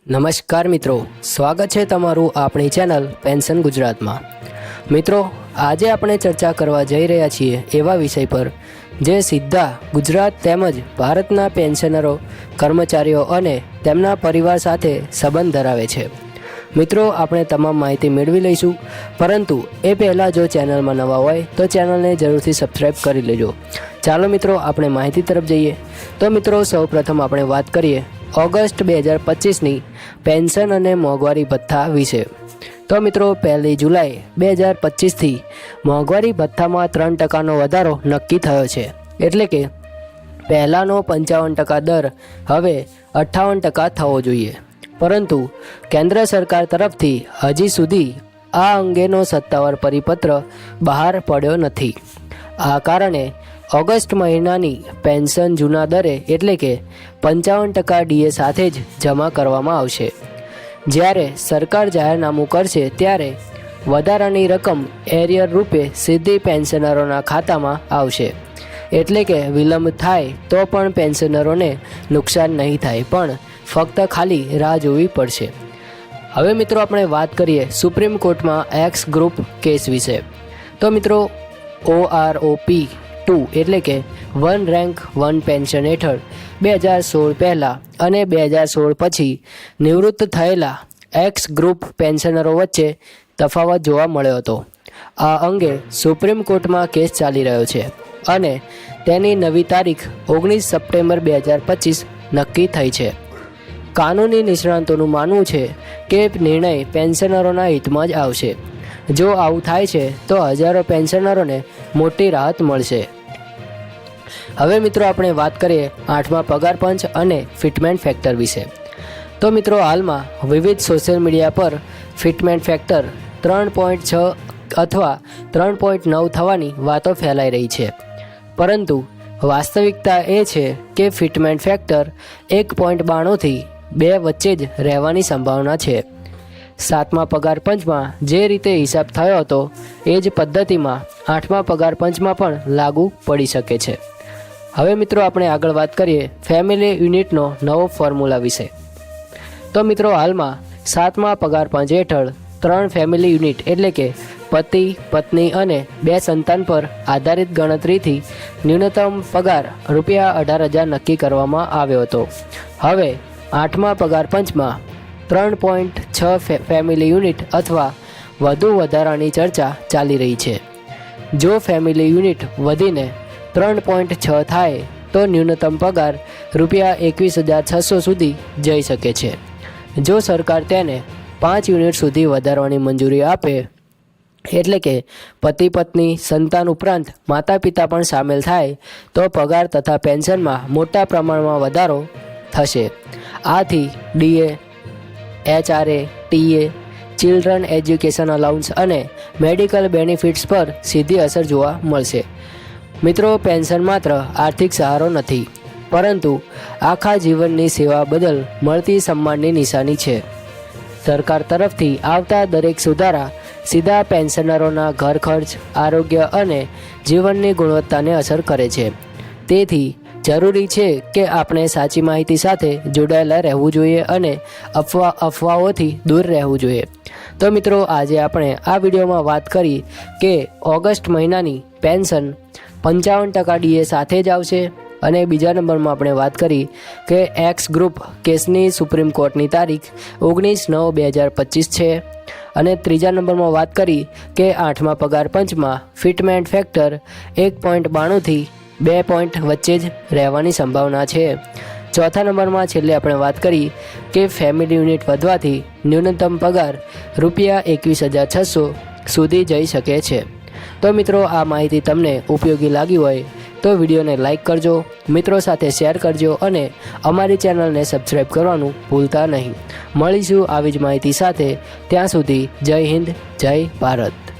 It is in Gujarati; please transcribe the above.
નમસ્કાર મિત્રો, સ્વાગત છે તમારું આપણી ચેનલ પેન્શન ગુજરાતમાં। મિત્રો, આજે આપણે ચર્ચા કરવા જઈ રહ્યા છીએ એવા વિષય પર જે સીધા ગુજરાત તેમજ ભારતના પેન્શનરો, કર્મચારીઓ અને તેમના પરિવાર સાથે સંબંધ ધરાવે છે। મિત્રો, આપણે તમામ માહિતી મેળવી લઈશું, પરંતુ એ પહેલાં જો ચેનલમાં નવા હોય તો ચેનલને જરૂરથી સબસ્ક્રાઈબ કરી લેજો। ચાલો મિત્રો, આપણે માહિતી તરફ જઈએ। તો મિત્રો, સૌપ્રથમ આપણે વાત કરીએ ઓગસ્ટ 2025ની પેન્શન અને મોંઘવારી ભથ્થા વિશે। તો મિત્રો, 1 જુલાઈ 2025થી મોંઘવારી ભથ્થામાં 3% વધારો નક્કી થયો છે, એટલે કે પહેલાંનો 55% દર હવે 58% થવો જોઈએ, પરંતુ કેન્દ્ર સરકાર તરફથી હજી સુધી આ અંગેનો સત્તાવાર પરિપત્ર બહાર પડ્યો નથી। આ કારણે ઓગસ્ટ મહિનાની પેન્શન જૂના દરે એટલે કે 55% ડીએ સાથે જ જમા કરવામાં આવશે। જ્યારે સરકાર જાહેરનામું કરશે ત્યારે વધારાની રકમ એરિયર રૂપે સીધી પેન્શનરોના ખાતામાં આવશે, એટલે કે વિલંબ થાય તો પણ પેન્શનરોને નુકસાન નહીં થાય, પણ ફક્ત ખાલી રાહ જોવી પડશે। હવે મિત્રો, આપણે વાત કરીએ સુપ્રીમ કોર્ટમાં એક્સ ગ્રુપ કેસ વિશે। તો મિત્રો, OROP 2 એટલે કે વન રેન્ક વન પેન્શન હેઠળ 2016 પહેલાં અને 2016 પછી નિવૃત્ત થયેલા એક્સ ગ્રુપ પેન્શનરો વચ્ચે તફાવત જોવા મળ્યો હતો। આ અંગે સુપ્રીમ કોર્ટમાં કેસ ચાલી રહ્યો છે અને તેની નવી તારીખ 19 સપ્ટેમ્બર 2025 નક્કી થઈ છે। કાનૂની નિષ્ણાતોનું માનવું છે કે નિર્ણય પેન્શનરોના હિતમાં જ આવશે। જો આવું થાય છે તો હજારો પેન્શનરોને મોટી રાહત મળશે। હવે મિત્રો, આપણે વાત કરીએ 8મા પગાર પંચ અને ફિટમેન્ટ ફેક્ટર વિશે। તો મિત્રો, હાલમાં વિવિધ સોશિયલ મીડિયા પર ફિટમેન્ટ ફેક્ટર 3.6 અથવા 3.9 થવાની વાતો ફેલાઈ રહી છે, પરંતુ વાસ્તવિકતા એ છે કે ફિટમેન્ટ ફેક્ટર 1.92થી 2 વચ્ચે જ રહેવાની સંભાવના છે। 7મા પગાર પંચમાં જે રીતે હિસાબ થયો હતો એ જ પદ્ધતિમાં 8મા પગાર પંચમાં પણ લાગુ પડી શકે છે। હવે મિત્રો, આપણે આગળ વાત કરીએ ફેમિલી યુનિટનો નવો ફોર્મ્યુલા વિશે। તો મિત્રો, હાલમાં 7મા પગાર પંચ હેઠળ 3 ફેમિલી યુનિટ એટલે કે પતિ, પત્ની અને 2 સંતાન પર આધારિત ગણતરીથી ન્યૂનતમ પગાર ₹18,000 નક્કી કરવામાં આવ્યો હતો। હવે 8મા પગાર પંચમાં 3.6 ફેમિલી યુનિટ અથવા વધુ વધારાની ચર્ચા ચાલી રહી છે। જો ફેમિલી યુનિટ વધીને 3.6 થાય તો ન્યૂનતમ પગાર ₹21,600 સુધી જઈ શકે છે। જો સરકાર તેને 5 યુનિટ સુધી વધારવાની મંજૂરી આપે, એટલે કે પતિ, પત્ની, સંતાન ઉપરાંત માતા પિતા પણ સામેલ થાય, તો પગાર તથા પેન્શનમાં મોટા પ્રમાણમાં વધારો થશે। આથી DA, HRA, ટીએ, children education allowance અને મેડિકલ બેનિફિટ્સ પર સીધી અસર જોવા મળશે। મિત્રો, પેન્શન માત્ર આર્થિક સહારો નથી, પરંતુ આખા જીવનની સેવા બદલ મળતી સન્માનની નિશાની છે। સરકાર તરફથી આવતા દરેક સુધારા સીધા પેન્શનરોના ઘર ખર્ચ, આરોગ્ય અને જીવનની ગુણવત્તાને અસર કરે છે। તેથી જરૂરી છે કે આપણે સાચી માહિતી સાથે જોડાયેલા રહેવું જોઈએ અને અફવાઓથી દૂર રહેવું જોઈએ। તો મિત્રો, આજે આપણે આ વિડીયોમાં વાત કરી કે ઓગસ્ટ મહિનાની પેન્શન 55% ડીએ સાથે જ આવશે, અને બીજા નંબરમાં આપણે વાત કરી કે એક્સ ગ્રુપ કેસની સુપ્રીમ કોર્ટની તારીખ 19/9/2025 છે, અને ત્રીજા નંબરમાં વાત કરી કે 8મા પગાર પંચમાં ફિટમેન્ટ ફેક્ટર 1.92થી 2 પોઈન્ટ વચ્ચે જ રહેવાની સંભાવના છે। ચોથા નંબરમાં છેલ્લે આપણે વાત કરી કે ફેમિલી યુનિટ વધવાથી ન્યૂનતમ પગાર ₹21,600 સુધી જઈ શકે છે। તો મિત્રો, આ માહિતી તમને ઉપયોગી લાગી હોય તો વિડીયોને લાઇક કરજો, મિત્રો સાથે શેર કરજો અને અમારી ચેનલને સબસ્ક્રાઈબ કરવાનું ભૂલતા નહીં। મળીશું આવી જ માહિતી સાથે, ત્યાં સુધી જય હિન્દ, જય ભારત।